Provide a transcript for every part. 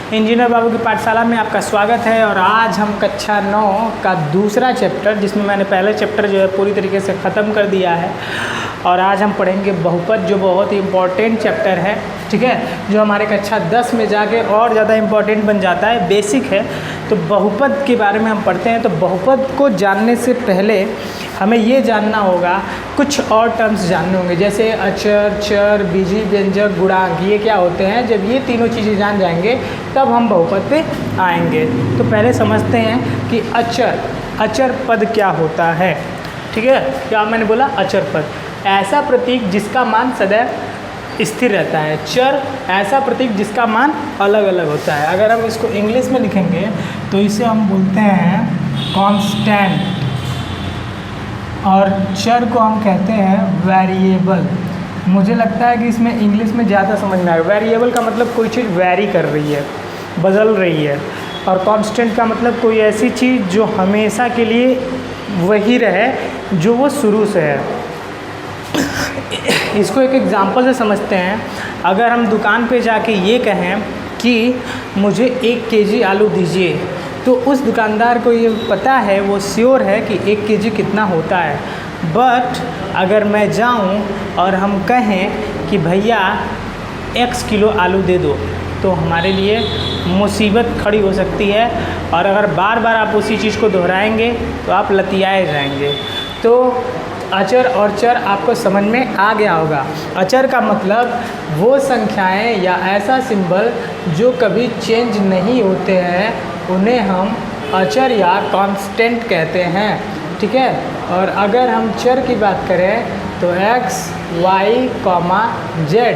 Engineer बाबू की पाठशाला में आपका स्वागत है। और आज हम कक्षा 9 का दूसरा चैप्टर, जिसमें मैंने पहले चैप्टर जो है पूरी तरीके से ख़त्म कर दिया है, और आज हम पढ़ेंगे बहुपद, जो बहुत ही इम्पॉर्टेंट चैप्टर है, ठीक है, जो हमारे कक्षा 10 में जाके और ज़्यादा इम्पॉर्टेंट बन जाता है, बेसिक है। तो बहुपद के बारे में हम पढ़ते हैं। तो बहुपद को जानने से पहले हमें ये जानना होगा, कुछ और टर्म्स जानने होंगे, जैसे अचर, चर, बीजीय व्यंजक, गुणांक, ये क्या होते हैं। जब ये तीनों चीज़ें जान जाएंगे तब हम बहुपद पे आएंगे। तो पहले समझते हैं कि अचर पद क्या होता है, ठीक है। क्या मैंने बोला? अचर पद, ऐसा प्रतीक जिसका मान सदैव स्थिर रहता है। चर, ऐसा प्रतीक जिसका मान अलग अलग होता है। अगर हम इसको इंग्लिश में लिखेंगे तो इसे हम बोलते हैं कांस्टेंट, और चर को हम कहते हैं वेरिएबल। मुझे लगता है कि इसमें इंग्लिश में ज़्यादा समझ में आएगा। वेरिएबल का मतलब कोई चीज़ वेरी कर रही है, बदल रही है, और कांस्टेंट का मतलब कोई ऐसी चीज़ जो हमेशा के लिए वही रहे, जो वो शुरू से है। इसको एक एग्जांपल से समझते हैं। अगर हम दुकान पे जाके ये कहें कि मुझे 1 केजी आलू दीजिए, तो उस दुकानदार को ये पता है, वो श्योर है कि 1 केजी कितना होता है। बट अगर मैं जाऊं और हम कहें कि भैया X किलो आलू दे दो, तो हमारे लिए मुसीबत खड़ी हो सकती है। और अगर बार बार आप उसी चीज़ को दोहराएंगे तो आप लतियाए जाएंगे। तो अचर और चर आपको समझ में आ गया होगा। अचर का मतलब वो संख्याएं या ऐसा सिंबल जो कभी चेंज नहीं होते हैं, उन्हें हम अचर या कांस्टेंट कहते हैं, ठीक है। और अगर हम चर की बात करें तो x, y, z,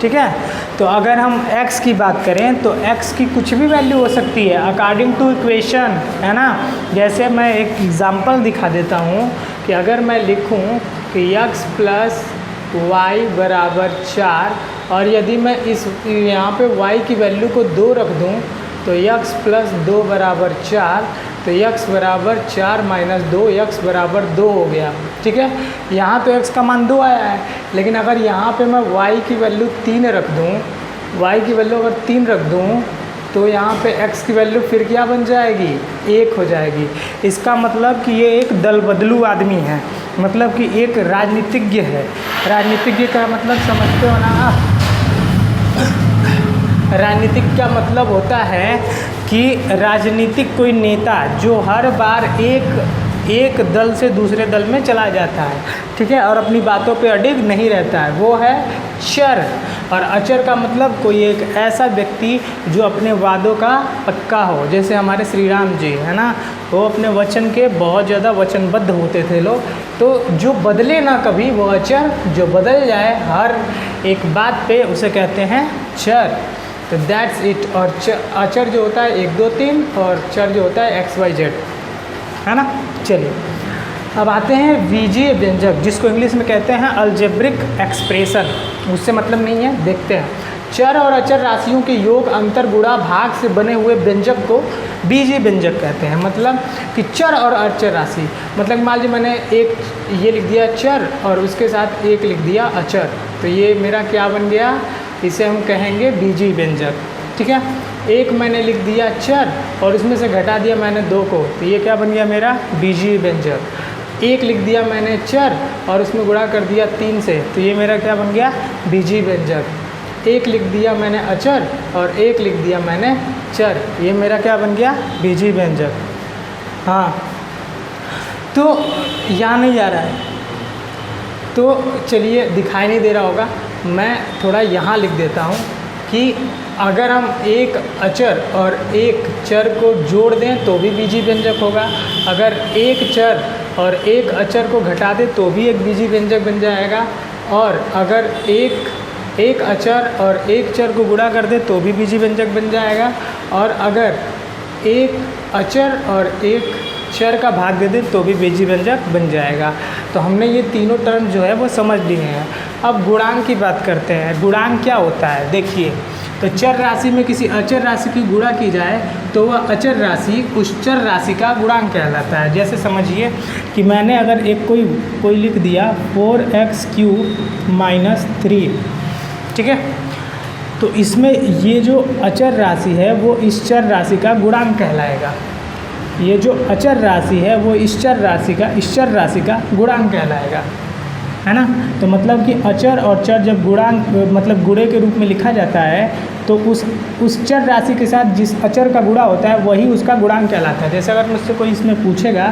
ठीक है। तो अगर हम x की बात करें तो x की कुछ भी वैल्यू हो सकती है अकॉर्डिंग टू इक्वेशन, है ना। जैसे मैं एक एग्जांपल दिखा देता हूँ कि अगर मैं लिखूँ कि x प्लस वाई बराबर 4, और यदि मैं इस यहाँ पे y की वैल्यू को 2 रख दूँ तो x प्लस 2 बराबर 4, तो x बराबर 4 माइनस 2, x बराबर 2 हो गया, ठीक है। यहाँ तो x का मान 2 आया है, लेकिन अगर यहाँ पे मैं y की वैल्यू 3 रख दूँ, y की वैल्यू अगर 3 रख दूँ, तो यहाँ पे x की वैल्यू फिर क्या बन जाएगी? 1 हो जाएगी। इसका मतलब कि ये एक दल बदलू आदमी है, मतलब कि एक राजनीतिज्ञ है। राजनीतिज्ञ का मतलब समझते हो ना आप? राजनीतिक का मतलब होता है कि राजनीतिक कोई नेता जो हर बार एक दल से दूसरे दल में चला जाता है, ठीक है, और अपनी बातों पे अडिग नहीं रहता है, वो है चर। और अचर का मतलब कोई एक ऐसा व्यक्ति जो अपने वादों का पक्का हो, जैसे हमारे श्री राम जी, है ना, वो अपने वचन के बहुत ज़्यादा वचनबद्ध होते थे लोग। तो जो बदले ना कभी, वो अचर। जो बदल जाए हर एक बात पे, उसे कहते हैं चर। तो दैट्स इट। और अचर जो होता है 1, 2, 3, और चर जो होता है x, y, z, है ना। चलिए अब आते हैं बीजीय व्यंजक, जिसको इंग्लिश में कहते हैं अलजेब्रिक एक्सप्रेशन। उससे मतलब नहीं है, देखते हैं। चर और अचर राशियों के योग, अंतर, गुणा, भाग से बने हुए व्यंजक को बीजीय व्यंजक कहते हैं। मतलब कि चर और अचर राशि, मतलब मान लीजिए मैंने एक ये लिख दिया चर और उसके साथ 1 लिख दिया अचर, तो ये मेरा क्या बन गया? इसे हम कहेंगे बीजीय व्यंजक, ठीक है। 1 मैंने लिख दिया चर और उसमें से घटा दिया मैंने 2 को, तो ये क्या बन गया मेरा? बीजीय व्यंजक। 1 लिख दिया मैंने चर और उसमें गुणा कर दिया 3 से, तो ये मेरा क्या बन गया? बीजीय व्यंजक। 1 लिख दिया मैंने अचर और 1 लिख दिया मैंने चर, ये मेरा क्या बन गया? बीजीय व्यंजक। हाँ, तो यहाँ नहीं जा रहा है, तो चलिए, दिखाई नहीं दे रहा होगा, मैं थोड़ा यहाँ लिख देता हूँ कि अगर हम एक अचर और एक चर को जोड़ दें तो भी बीजीय व्यंजक होगा। अगर एक चर और एक अचर को घटा दें तो भी एक बीजीय व्यंजक बन जाएगा। और अगर एक अचर और एक चर को गुणा कर दे तो भी बीजीय व्यंजक बन जाएगा। और अगर एक अचर और एक चर का भाग दे दें तो भी बीजीय व्यंजक बन जाएगा। तो हमने ये तीनों टर्म जो है वो समझ लिए हैं। अब गुणांक की बात करते हैं। गुणांक क्या होता है? देखिए, तो चर राशि में किसी अचर राशि की गुणा की जाए तो वह अचर राशि उस चर राशि का गुणांक कहलाता है। जैसे समझिए कि मैंने अगर एक कोई लिख दिया 4x³ - 3, ठीक है। तो इसमें ये जो अचर राशि है वो इस चर राशि का गुणांक कहलाएगा। ये जो अचर राशि है वो इस चर राशि का गुणांक कहलाएगा, है ना। तो मतलब कि अचर और चर जब गुणांक मतलब गुणे के रूप में लिखा जाता है तो उस चर राशि के साथ जिस अचर का गुणा होता है वही उसका गुणांक कहलाता है। जैसे अगर मुझसे कोई इसमें पूछेगा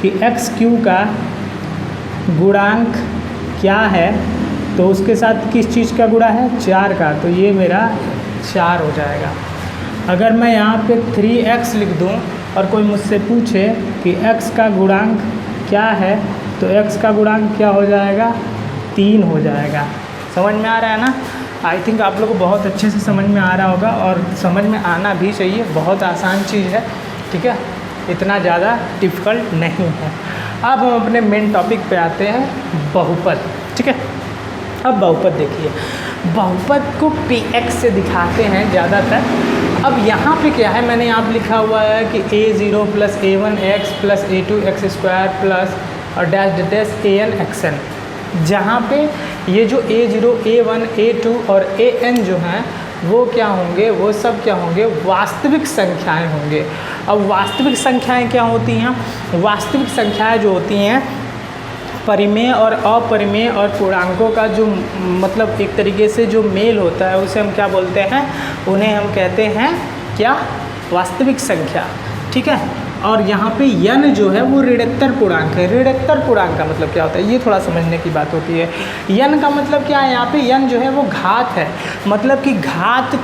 कि x³ का गुणांक क्या है, तो उसके साथ किस चीज़ का गुणा है, 4 का, तो ये मेरा 4 हो जाएगा। अगर मैं यहाँ पे 3x लिख दूँ और कोई मुझसे पूछे कि x का गुणांक क्या है, तो x का गुणांक क्या हो जाएगा, 3 हो जाएगा। समझ में आ रहा है ना। आई थिंक आप लोगों को बहुत अच्छे से समझ में आ रहा होगा और समझ में आना भी चाहिए। बहुत आसान चीज़ है, ठीक है, इतना ज़्यादा डिफ़िकल्ट नहीं है। अब हम अपने मेन टॉपिक पे आते हैं, बहुपद, ठीक है। अब बहुपद देखिए, बहुपद को px से दिखाते हैं ज़्यादातर। अब यहाँ पे क्या है, मैंने यहाँ पे लिखा हुआ है कि a0 + a1x + a2x² प्लस और डैश an(xn), जहाँ पे ये जो a0, a1, a2 और an जो हैं वो क्या होंगे, वो सब क्या होंगे, वास्तविक संख्याएं होंगे। अब वास्तविक संख्याएं क्या होती हैं, वास्तविक संख्याएं जो होती हैं परिमेय और अपरिमेय और पूर्णांकों का जो मतलब एक तरीके से जो मेल होता है उसे हम क्या बोलते हैं, उन्हें हम कहते हैं क्या, वास्तविक संख्या, ठीक है। और यहाँ पे यन जो है वो ऋणोत्तर पूर्णांक है। ऋणोत्तर पूर्णांक का मतलब क्या होता है, ये थोड़ा समझने की बात होती है। यन का मतलब क्या है, यहाँ पे यन जो है वो घात है, मतलब कि घात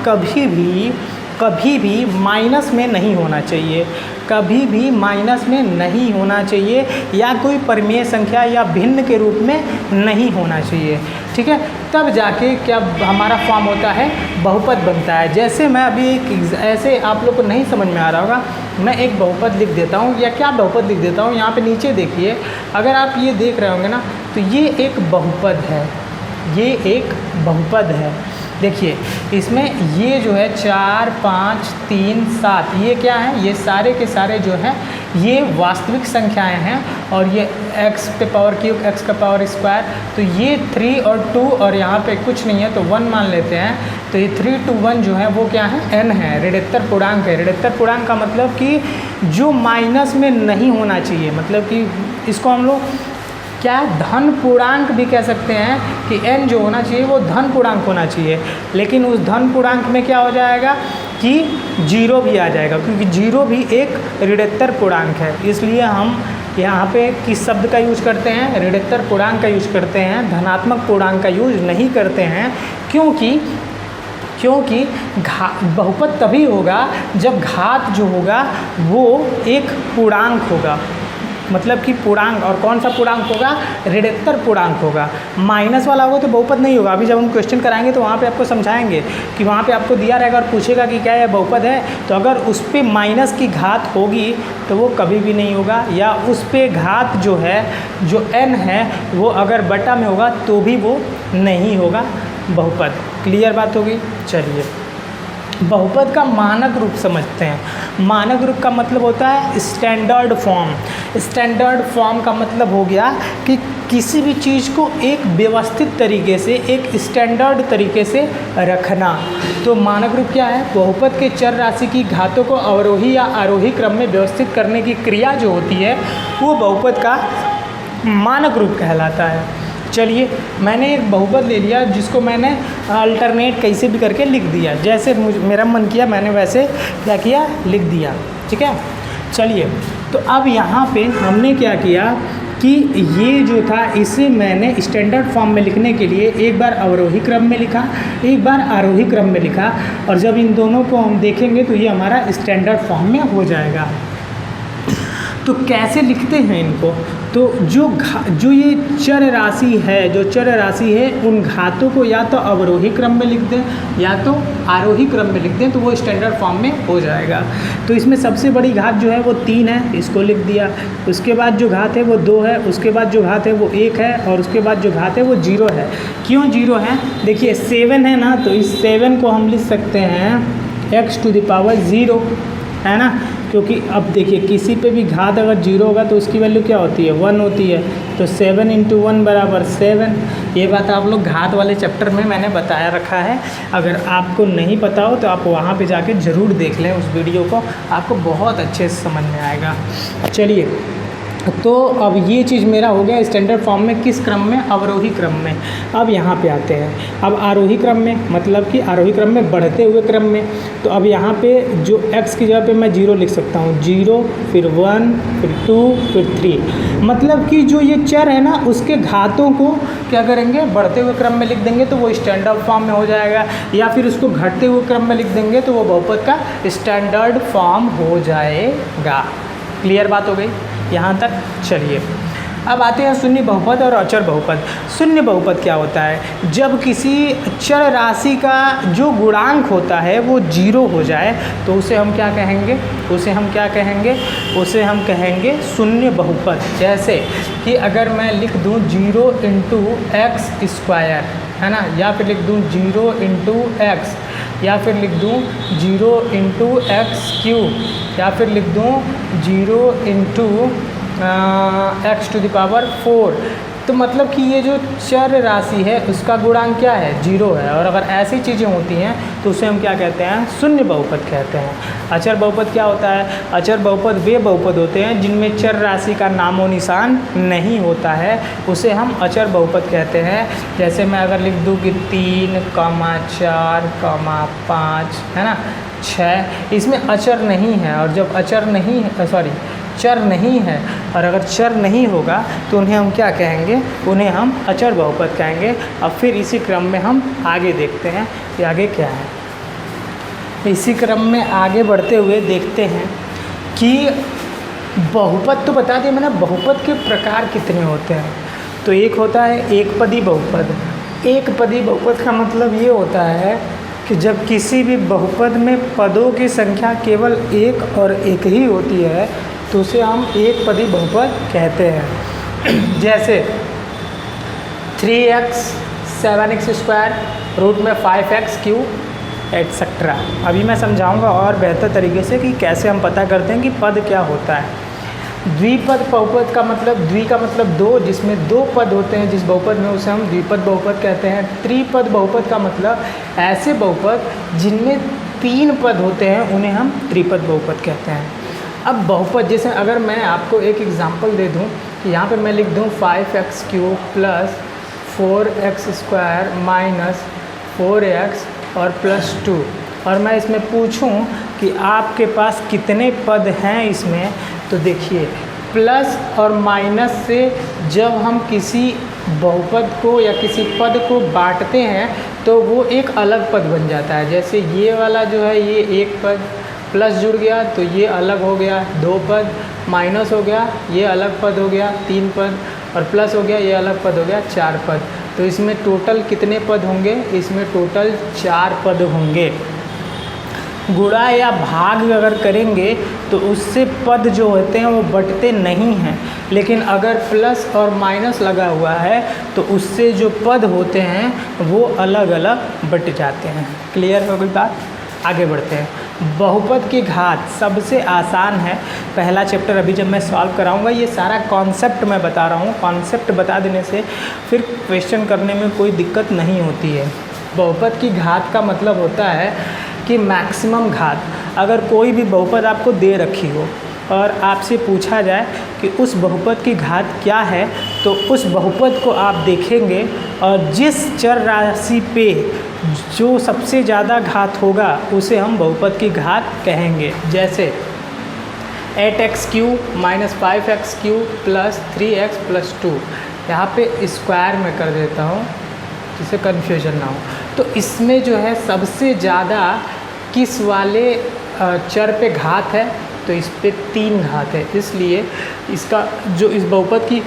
कभी भी माइनस में नहीं होना चाहिए, कभी भी माइनस में नहीं होना चाहिए, या कोई परिमेय संख्या या भिन्न के रूप में नहीं होना चाहिए, ठीक है। तब जाके क्या हमारा फॉर्म होता है, बहुपद बनता है। जैसे मैं अभी ऐसे आप लोग को नहीं समझ में आ रहा होगा, मैं एक बहुपद लिख देता हूँ, या क्या बहुपद लिख देता हूँ, यहाँ पे नीचे देखिए, अगर आप ये देख रहे होंगे ना, तो ये एक बहुपद है, ये एक बहुपद है। देखिए इसमें ये जो है 4, 5, 3, 7, ये क्या है, ये सारे के सारे जो हैं ये वास्तविक संख्याएं हैं, और ये x⁻³ x², तो ये 3 और 2 और यहाँ पे कुछ नहीं है तो 1 मान लेते हैं। तो ये 3 to 1 जो है वो क्या है, n है, ऋणोत्तर पूर्णांक है। ऋणोत्तर पूर्णांक का मतलब कि जो माइनस में नहीं होना चाहिए, मतलब कि इसको हम लोग क्या धन पूर्णांक भी कह सकते हैं कि n जो होना चाहिए वो धन पूर्णांक होना चाहिए, लेकिन उस धन पूर्णांक में क्या हो जाएगा कि 0 भी आ जाएगा, क्योंकि 0 भी एक ऋणोत्तर पूर्णांक है। इसलिए हम यहाँ पे किस शब्द का यूज करते हैं, ऋणोत्तर पूर्णांक का यूज करते हैं, धनात्मक पूर्णांक का यूज नहीं करते हैं। क्योंकि बहुपद तभी होगा जब घात जो होगा वो एक पूर्णांक होगा, मतलब कि पूर्णांक, और कौन सा पूर्णांक होगा, ऋणोत्तर पूर्णांक होगा। माइनस वाला होगा तो बहुपद नहीं होगा। अभी जब हम क्वेश्चन कराएंगे तो वहाँ पे आपको समझाएंगे कि वहाँ पे आपको दिया रहेगा और पूछेगा कि क्या यह बहुपद है, तो अगर उस पर माइनस की घात होगी तो वो कभी भी नहीं होगा, या उस पर घात जो है जो n है वो अगर बटा में होगा तो भी वो नहीं होगा बहुपद। क्लियर बात होगी। चलिए बहुपद का मानक रूप समझते हैं। मानक रूप का मतलब होता है स्टैंडर्ड फॉर्म। स्टैंडर्ड फॉर्म का मतलब हो गया कि किसी भी चीज़ को एक व्यवस्थित तरीके से, एक स्टैंडर्ड तरीके से रखना। तो मानक रूप क्या है, बहुपद के चर राशि की घातों को अवरोही या आरोही क्रम में व्यवस्थित करने की क्रिया जो होती है वो बहुपद का मानक रूप कहलाता है। चलिए मैंने एक बहुपद ले लिया जिसको मैंने अल्टरनेट कैसे भी करके लिख दिया, जैसे मेरा मन किया मैंने वैसे क्या किया, लिख दिया, ठीक है। चलिए तो अब यहाँ पे हमने क्या किया कि ये जो था इसे मैंने स्टैंडर्ड फॉर्म में लिखने के लिए एक बार अवरोही क्रम में लिखा, एक बार आरोही क्रम में लिखा, और जब इन दोनों को हम देखेंगे तो ये हमारा स्टैंडर्ड फॉर्म में हो जाएगा। तो कैसे लिखते हैं इनको, तो जो ये चर राशि है उन घातों को या तो अवरोही क्रम में लिख दें या तो आरोही क्रम में लिख दें, तो वो स्टैंडर्ड फॉर्म में हो जाएगा। तो इसमें सबसे बड़ी घात जो है वो 3 है, इसको लिख दिया। उसके बाद जो घात है वो 2 है, उसके बाद जो घात है वो 1 है, और उसके बाद जो घात है वो 0 है। क्यों 0 है, देखिए 7 है ना, तो इस 7 को हम लिख सकते हैं x⁻0, है ना, क्योंकि अब देखिए किसी पे भी घात अगर 0 होगा तो उसकी वैल्यू क्या होती है, 1 होती है। तो 7 × 1 = 7। ये बात आप लोग घात वाले चैप्टर में मैंने बताया रखा है। अगर आपको नहीं पता हो तो आप वहाँ पे जाके ज़रूर देख लें उस वीडियो को, आपको बहुत अच्छे से समझ में आएगा। चलिए, तो अब ये चीज़ मेरा हो गया स्टैंडर्ड फॉर्म में, किस क्रम में, अवरोही क्रम में। अब यहाँ पे आते हैं, अब आरोही क्रम में, मतलब कि आरोही क्रम में बढ़ते हुए क्रम में। तो अब यहाँ पे जो x की जगह पे मैं 0 लिख सकता हूँ, 0 फिर 1 फिर 2 फिर 3। मतलब कि जो ये चर है ना उसके घातों को क्या करेंगे, बढ़ते हुए क्रम में लिख देंगे तो वो स्टैंडर्ड फॉर्म में हो जाएगा, या फिर उसको घटते हुए क्रम में लिख देंगे तो वो बहुपद का स्टैंडर्ड फॉर्म हो जाएगा। क्लियर बात हो गई यहाँ तक। चलिए, अब आते हैं शून्य बहुपद और अचर बहुपद। शून्य बहुपद क्या होता है, जब किसी चर राशि का जो गुणांक होता है वो 0 हो जाए तो उसे हम क्या कहेंगे, उसे हम क्या कहेंगे, उसे हम कहेंगे शून्य बहुपद। जैसे कि अगर मैं लिख दूँ 0 × x², है ना, या फिर लिख दूँ 0 × x, या फिर लिख दूँ 0 × x³, या फिर लिख दूँ 0 × x⁴। तो मतलब कि ये जो चर राशि है उसका गुणांक क्या है, 0 है। और अगर ऐसी चीज़ें होती हैं तो उसे हम क्या कहते हैं, शून्य बहुपद कहते हैं। अचर बहुपद क्या होता है, अचर बहुपद वे बहुपद होते हैं जिनमें चर राशि का नामो निशान नहीं होता है, उसे हम अचर बहुपद कहते हैं। जैसे मैं अगर लिख दूँ कि 3, 4, 5, है ना, 6, इसमें अचर नहीं है। और जब अचर नहीं है, चर नहीं है, और अगर चर नहीं होगा तो उन्हें हम क्या कहेंगे, उन्हें हम अचर बहुपद कहेंगे। अब फिर इसी क्रम में हम आगे देखते हैं कि आगे क्या है। इसी क्रम में आगे बढ़ते हुए देखते हैं कि बहुपद तो बता दिया मैंने, बहुपद के प्रकार कितने होते हैं। तो एक होता है एकपदी बहुपद। एकपदी बहुपद का मतलब ये होता है कि जब किसी भी बहुपद में पदों की संख्या केवल एक और एक ही होती है तो उसे हम एकपदी बहुपद कहते हैं। जैसे 3x 7x² रूट में 5x³ एट्सेट्रा। अभी मैं समझाऊंगा और बेहतर तरीके से कि कैसे हम पता करते हैं कि पद क्या होता है। द्विपद बहुपद का मतलब, द्वि का मतलब 2, जिसमें 2 पद होते हैं जिस बहुपद में, उसे हम द्विपद बहुपद कहते हैं। त्रिपद बहुपद का मतलब ऐसे बहुपद जिनमें 3 पद होते हैं उन्हें हम त्रिपद बहुपद कहते हैं। अब बहुपद, जैसे अगर मैं आपको एक एग्जांपल दे दूं कि यहाँ पे मैं लिख दूं 5x³ + 4x² - 4x और +2, और मैं इसमें पूछूं कि आपके पास कितने पद हैं इसमें, तो देखिए प्लस और माइनस से जब हम किसी बहुपद को या किसी पद को बांटते हैं तो वो एक अलग पद बन जाता है। जैसे ये वाला जो है ये एक पद, प्लस जुड़ गया तो ये अलग हो गया 2 पद, माइनस हो गया ये अलग पद हो गया 3 पद, और प्लस हो गया ये अलग पद हो गया 4 पद। तो इसमें टोटल कितने पद होंगे, इसमें टोटल 4 पद होंगे। गुणा या भाग अगर करेंगे तो उससे पद जो होते हैं वो बटते नहीं हैं, लेकिन अगर प्लस और माइनस लगा हुआ है तो उससे जो पद होते हैं वो अलग अलग बट जाते हैं। क्लियर हो गई बात, आगे बढ़ते हैं। बहुपद की घात सबसे आसान है। पहला चैप्टर अभी जब मैं सॉल्व कराऊंगा, ये सारा कॉन्सेप्ट मैं बता रहा हूँ, कॉन्सेप्ट बता देने से फिर क्वेश्चन करने में कोई दिक्कत नहीं होती है। बहुपद की घात का मतलब होता है कि मैक्सिमम घात। अगर कोई भी बहुपद आपको दे रखी हो और आपसे पूछा जाए कि उस बहुपद की घात क्या है, तो उस बहुपद को आप देखेंगे और जिस चर राशि पे जो सबसे ज़्यादा घात होगा उसे हम बहुपद की घात कहेंगे। जैसे 8x³ - 5x³ + 3x + 2, यहाँ पे स्क्वायर में कर देता हूँ जिससे कन्फ्यूजन ना हो। तो इसमें जो है सबसे ज़्यादा किस वाले चर पे घात है, तो इस पे 3 घात है, इसलिए इसका जो इस बहुपद की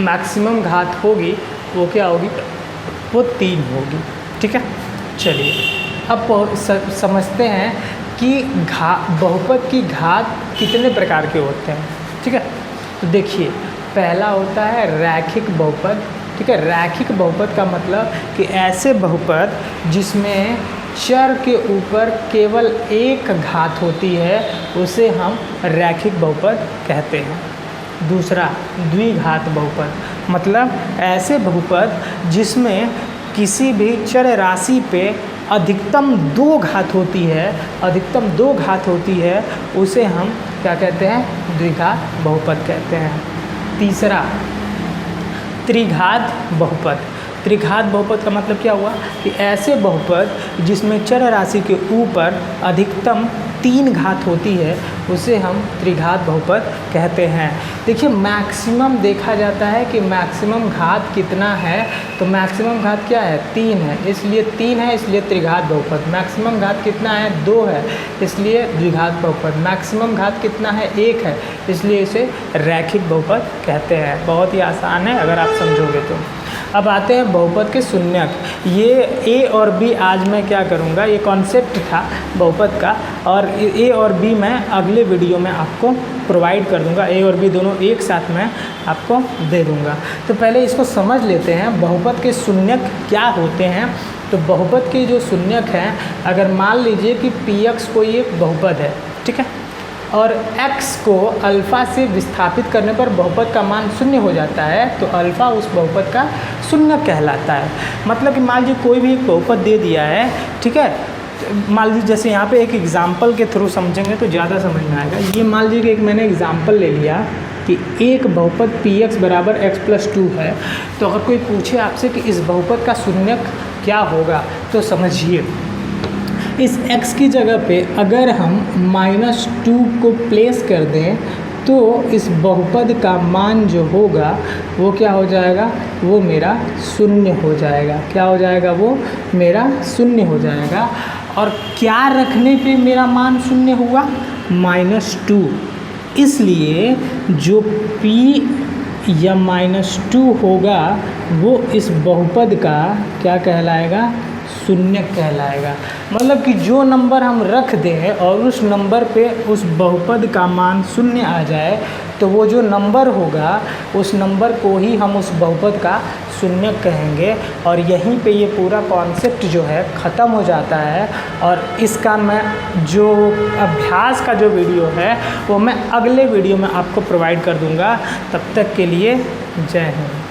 मैक्सिमम घात होगी वो क्या होगी, वो 3 होगी। ठीक है, चलिए अब समझते हैं कि बहुपद की घात कितने प्रकार के होते हैं। ठीक है, तो देखिए पहला होता है रैखिक बहुपद। ठीक है, रैखिक बहुपद का मतलब कि ऐसे बहुपद जिसमें चर के ऊपर केवल एक घात होती है उसे हम रैखिक बहुपद कहते हैं। दूसरा, द्विघात बहुपद, मतलब ऐसे बहुपद जिसमें किसी भी चर राशि पे अधिकतम 2 घात होती है, अधिकतम 2 घात होती है, उसे हम क्या कहते हैं? द्विघात बहुपद कहते हैं। तीसरा, त्रिघात बहुपद। त्रिघात बहुपद का मतलब क्या हुआ कि ऐसे बहुपद जिसमें चर राशि के ऊपर अधिकतम 3 घात होती है उसे हम त्रिघात बहुपद कहते हैं। देखिए, मैक्सिमम देखा जाता है कि मैक्सिमम घात कितना है, तो मैक्सिमम घात क्या है? 3 है, इसलिए 3 है, इसलिए त्रिघात बहुपद। मैक्सिमम घात कितना है? 2 है, इसलिए द्विघात बहुपद। मैक्सिमम घात कितना है? 1 है, इसलिए इसे रैखिक बहुपद कहते हैं। बहुत ही आसान है अगर आप समझोगे तो। अब आते हैं बहुपद के शून्यक। ये ए और बी आज मैं क्या करूँगा, ये कॉन्सेप्ट था बहुपद का, और ए और बी मैं अगले वीडियो में आपको प्रोवाइड कर दूँगा। ए और बी दोनों एक साथ मैं आपको दे दूँगा। तो पहले इसको समझ लेते हैं, बहुपद के शून्यक क्या होते हैं। तो बहुपद के जो शून्यक हैं, अगर मान लीजिए कि px कोई एक बहुपद है, ठीक है, और x को अल्फ़ा से विस्थापित करने पर बहुपद का मान 0 हो जाता है, तो अल्फ़ा उस बहुपद का शून्यक कहलाता है। मतलब कि मान लीजिए कोई भी एक बहुपद दे दिया है, ठीक है, मान लीजिए जैसे यहाँ पे एक एग्जाम्पल के थ्रू समझेंगे तो ज़्यादा समझ में आएगा। ये मान लीजिए कि एक मैंने एग्जाम्पल ले लिया कि एक बहुपद px बराबर x+2 है, तो अगर कोई पूछे आपसे कि इस बहुपद का शून्यक क्या होगा, तो समझिए इस x की जगह पे अगर हम -2 को प्लेस कर दें तो इस बहुपद का मान जो होगा वो क्या हो जाएगा? वो मेरा 0 हो जाएगा। क्या हो जाएगा? वो मेरा 0 हो जाएगा। और क्या रखने पे मेरा मान 0 हुआ? -2। इसलिए जो p या -2 होगा वो इस बहुपद का क्या कहलाएगा? शून्यक कहलाएगा। मतलब कि जो नंबर हम रख दें और उस नंबर पे उस बहुपद का मान 0 आ जाए, तो वो जो नंबर होगा उस नंबर को ही हम उस बहुपद का शून्यक कहेंगे। और यहीं पे ये पूरा कॉन्सेप्ट जो है ख़त्म हो जाता है। और इसका मैं जो अभ्यास का जो वीडियो है वो मैं अगले वीडियो में आपको प्रोवाइड कर दूँगा। तब तक के लिए जय हिंद।